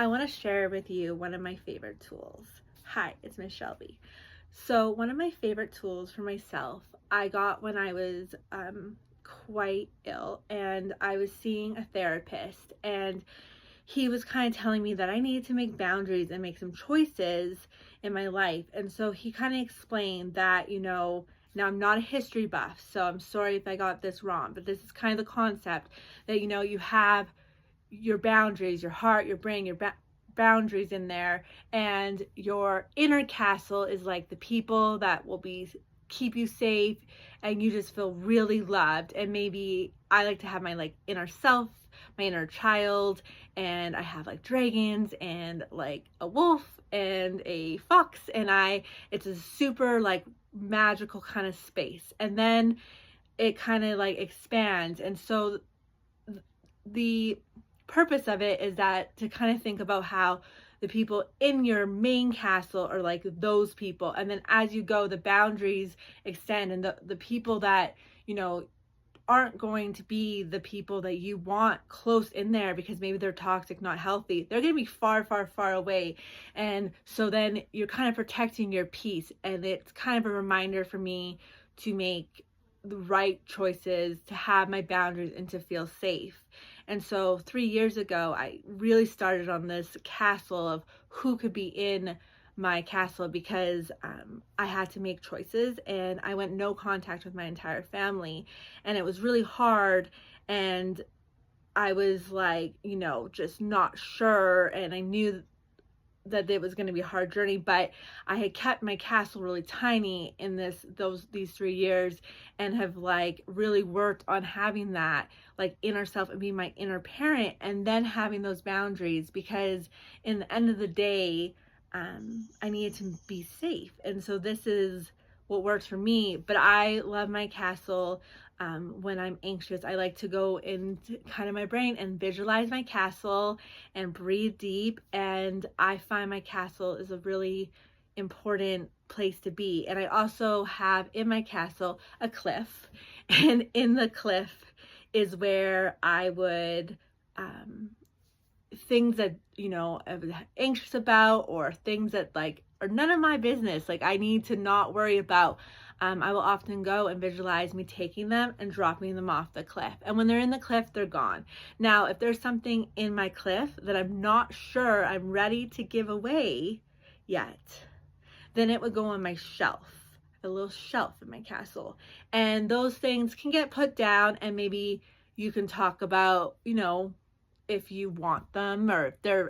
I want to share with you one of my favorite tools. Hi, it's Miss Shelby. So, one of my favorite tools for myself, I got when I was quite ill and I was seeing a therapist, and he was kind of telling me that I needed to make boundaries and make some choices in my life. And so he kind of explained that, now I'm not a history buff, so I'm sorry if I got this wrong, but this is kind of the concept that, you have your boundaries, your heart, your brain, your boundaries in there, and your inner castle is like the people that will be keep you safe and you just feel really loved. And maybe I like to have my like inner self, my inner child, and I have like dragons and like a wolf and a fox, and it's a super like magical kind of space. And then it kind of like expands. And so the purpose of it is that to kind of think about how the people in your main castle are like those people, and then as you go the boundaries extend, and the people that aren't going to be the people that you want close in there because maybe they're toxic, not healthy, they're going to be far, far, far away. And so then you're kind of protecting your peace, and it's kind of a reminder for me to make the right choices, to have my boundaries, and to feel safe. And so 3 years ago, I really started on this castle of who could be in my castle, because I had to make choices, and I went no contact with my entire family, and it was really hard. And I was like, just not sure, and I knew that it was going to be a hard journey, but I had kept my castle really tiny in these 3 years, and have like really worked on having that like inner self and being my inner parent, and then having those boundaries, because in the end of the day, I needed to be safe. And so this is what works for me. But I love my castle. When I'm anxious, I like to go into kind of my brain and visualize my castle and breathe deep. And I find my castle is a really important place to be. And I also have in my castle a cliff. And in the cliff is where I would, things that, I was anxious about, or things that like are none of my business, like I need to not worry about, I will often go and visualize me taking them and dropping them off the cliff. And when they're in the cliff, they're gone. Now, if there's something in my cliff that I'm not sure I'm ready to give away yet, then it would go on my shelf, a little shelf in my castle. And those things can get put down, and maybe you can talk about, if you want them, or if they're